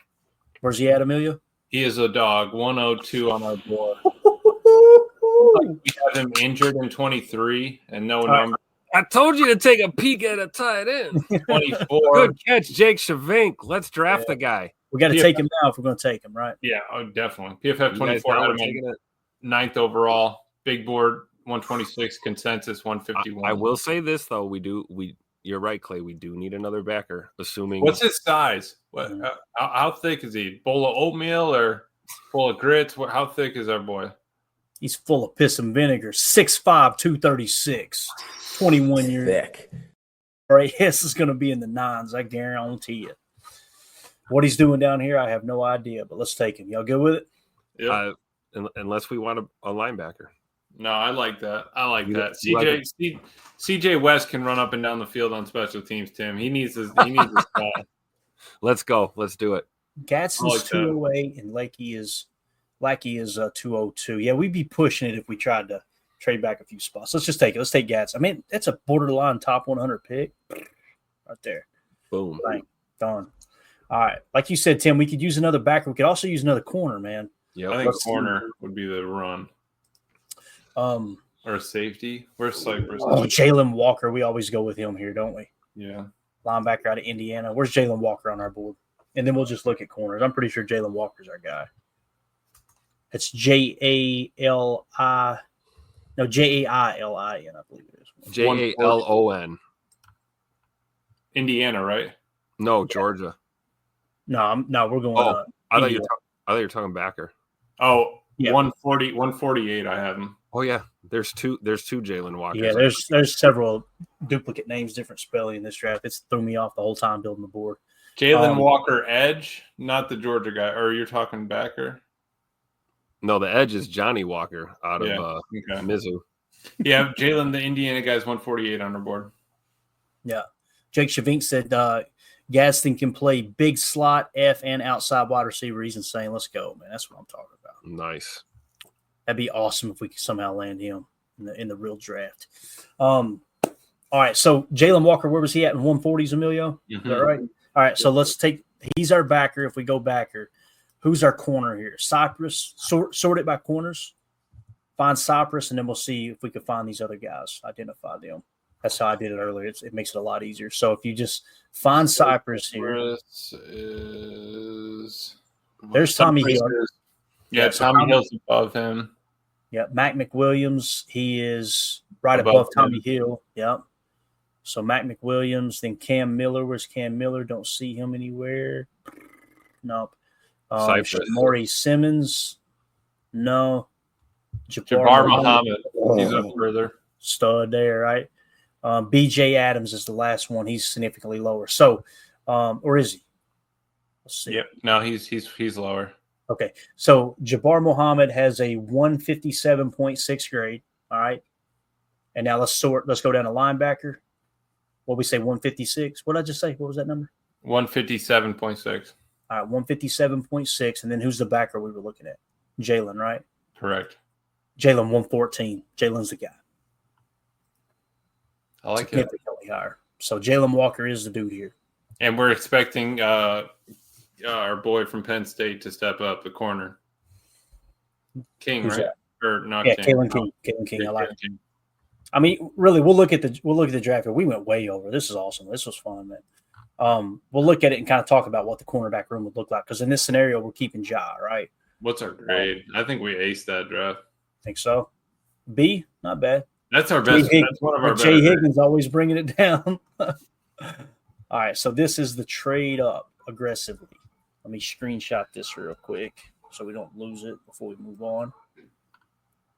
Where's he at, Emilio? He is a dog. 102 on our board. We have him injured in 23 and no right. number. I told you to take a peek at a tight end. 24. Good catch, Jake Shavink. Let's draft the guy. We got to Yeah. take him now if we're going to take him, right? Yeah, oh, definitely. PFF You guys 24 down had with him taking at it? 9th overall. Big board 126. Consensus 151. I will say this though, you're right, Clay. We do need another backer, assuming What's his size? What? Mhm. How thick is he? Bowl of oatmeal or full of grits? How thick is our boy? He's full of piss and vinegar. 6'5", 236, 21 years. Thick. All right, this is going to be in the nines. I guarantee it. What he's doing down here, I have no idea, but let's take him. Y'all good with it? Yep. unless we want a linebacker. No, I like that. I like You- that. you like CJ West can run up and down the field on special teams. Tim, he needs his spot. Let's go. Let's do it. Gadsden's I like that. 208 and Lackey is 202. Yeah, we'd be pushing it if we tried to trade back a few spots. Let's just take it. Let's take Gadsden. I mean, that's a borderline top 100 pick right there. Boom. Bang. Done. All All right. Like you said, Tim, we could use another backer. We could also use another corner, man. Yep. I think corner would be the run. Or safety. Where's Cypress? Oh, Jalen Walker. We always go with him here, don't we? Yeah. Linebacker out of Indiana. Where's Jalen Walker on our board? And then we'll just look at corners. I'm pretty sure Jalen Walker's our guy. It's Jaili. No, Jailin, I believe it is. Jalon. Indiana, right? No, Georgia. No, we're going. I thought you were talking backer. Oh, Yeah. 148. I have him. Oh yeah, there's two Jalen Walkers. Yeah, there's several duplicate names, different spelling in this draft. It's threw me off the whole time building the board. Jalen Walker, edge, not the Georgia guy. Or you're talking backer? No, the edge is Johnny Walker out of okay. Mizzou. Yeah, Jalen, the Indiana guy's 148 on our board. Yeah. Jake Shavink said Gadsden can play big slot, F, and outside wide receiver. He's insane. Let's go, man. That's what I'm talking about. Nice. That'd be awesome if we could somehow land him in the real draft. All right, so Jalen Walker, where was he at in 140s, Emilio? Mm-hmm. Is that right? All right, so let's take – he's our backer if we go backer. Who's our corner here? Cypress, sort it by corners. Find Cypress, and then we'll see if we can find these other guys, identify them. That's how I did it earlier. It makes it a lot easier. So if you just find Cypress here. There's Tommy Hill. Yeah, Tommy Hill's above him. Yeah, Mac McWilliams, he is right above Tommy Hill. Yep. So Mac McWilliams, then Cam Miller. Where's Cam Miller? Don't see him anywhere. Nope. Maury Simmons. No. Jabbar Muhammad. He's up further. Stud there, right? BJ Adams is the last one. He's significantly lower. So, or is he? Let's see. Yep. No, he's lower. Okay. So Jabbar Muhammad has a 157.6 grade. All right. And now let's go down to linebacker. What we say, 156? What did I just say? What was that number? 157.6. All right, 157.6. And then who's the backer we were looking at? Jalen, right? Correct. Jalen, 114. Jalen's the guy. I like it. Significantly higher. So Jalen Walker is the dude here. And we're expecting our boy from Penn State to step up, the corner. King, Who's right? That? Or not yeah, King. Kalen King. I like it. I mean, really, we'll look at the draft. We went way over. This is awesome. This was fun, man. We'll look at it and kind of talk about what the cornerback room would look like. Because in this scenario, we're keeping Ja, right? What's our grade? I think we aced that draft. Think so. B, not bad. That's our best. That's one of our Jay better Higgins always bringing it down. All right, so this is the trade up aggressively. Let me screenshot this real quick so we don't lose it before we move on.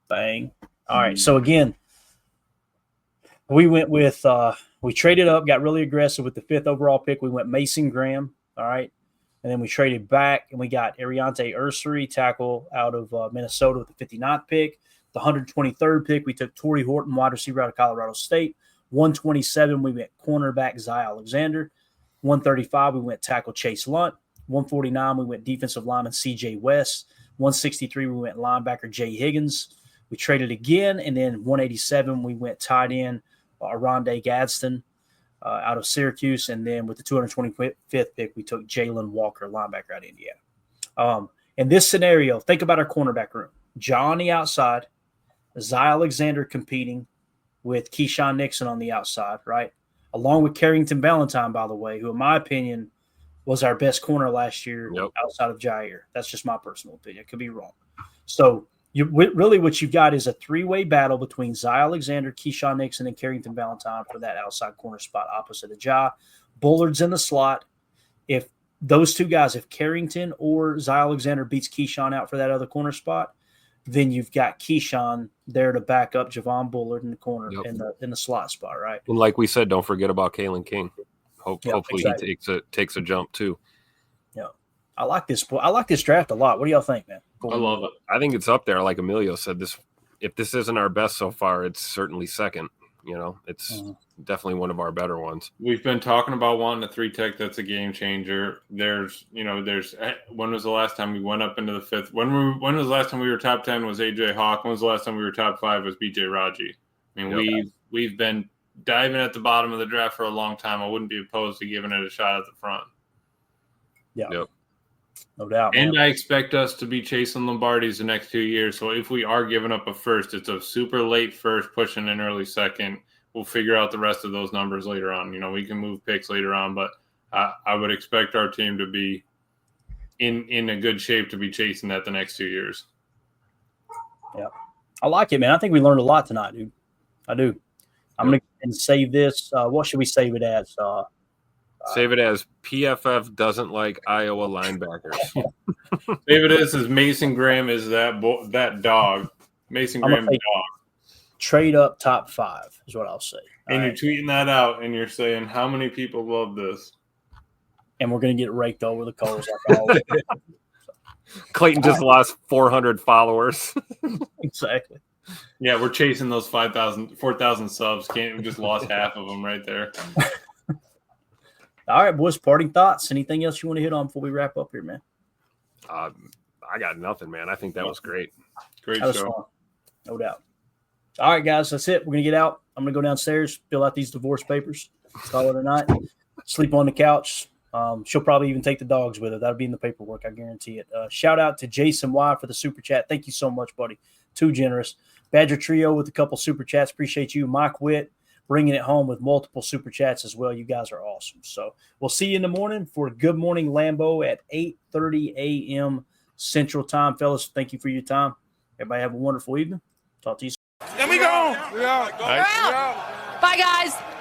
Bang. All right, so again, we went with we traded up, got really aggressive with the 5th overall pick. We went Mason Graham, all right, and then we traded back and we got Ariante Ursary, tackle out of Minnesota with the 59th pick. The 123rd pick, we took Torrey Horton, wide receiver out of Colorado State. 127, we went cornerback Zy Alexander. 135, we went tackle Chase Lunt. 149, we went defensive lineman C.J. West. 163, we went linebacker Jay Higgins. We traded again, and then 187, we went tight end Rondé Gadsden out of Syracuse. And then with the 225th pick, we took Jalen Walker, linebacker out of Indiana. In this scenario, think about our cornerback room. Ja on the outside, Zy Alexander competing with Keyshawn Nixon on the outside, right? Along with Carrington Valentine, by the way, who in my opinion was our best corner last year outside of Jair. That's just my personal opinion. I could be wrong. So really what you've got is a 3-way battle between Zy Alexander, Keyshawn Nixon, and Carrington Valentine for that outside corner spot opposite of Ja. Bullard's in the slot. If those two guys, if Carrington or Zy Alexander beats Keyshawn out for that other corner spot, then you've got Keyshawn there to back up Javon Bullard in the corner in the slot spot, right? And like we said, don't forget about Kalen King. Hopefully exactly. he takes a jump too. Yeah, I like this draft a lot. What do y'all think, man? I love it. I think it's up there. Like Emilio said, if this isn't our best so far, it's certainly second. You know, it's definitely one of our better ones. We've been talking about wanting a 3-tech that's a game changer. When was the last time we went up into the 5th? When was the last time we were top 10 was AJ Hawk? When was the last time we were top 5 was BJ Raji? I mean, we've been diving at the bottom of the draft for a long time. I wouldn't be opposed to giving it a shot at the front. Yeah. Yep. No doubt. And man. I expect us to be chasing Lombardi's the next 2 years. So if we are giving up a first, it's a super late first, pushing an early second. We'll figure out the rest of those numbers later on. You know, we can move picks later on, but I would expect our team to be in a good shape to be chasing that the next 2 years. Yeah. I like it, man. I think we learned a lot tonight, dude. I do. I'm going to save this. What should we save it as? Save it as PFF doesn't like Iowa linebackers. David is Mason Graham is that dog. Mason I'm Graham gonna dog. Trade up top 5 is what I'll say. And All you're right. tweeting that out and you're saying how many people love this? And we're going to get raked over the coals like always. Clayton just lost 400 followers. Exactly. Yeah, we're chasing those 4,000 subs. We just lost half of them right there. All right, boys, parting thoughts. Anything else you want to hit on before we wrap up here, man? I got nothing, man. I think that was great. Great That was show. fun. No doubt. All right, guys, that's it. We're going to get out. I'm going to go downstairs, fill out these divorce papers, call it a night, sleep on the couch. She'll probably even take the dogs with her. That'll be in the paperwork. I guarantee it. Shout out to Jason Y for the super chat. Thank you so much, buddy. Too generous. Badger Trio with a couple super chats. Appreciate you. Mike Witt bringing it home with multiple super chats as well. You guys are awesome. So we'll see you in the morning for Good Morning Lambeau at 8:30 a.m. Central Time. Fellas, thank you for your time. Everybody have a wonderful evening. Talk to you soon. And we go. Bye, guys.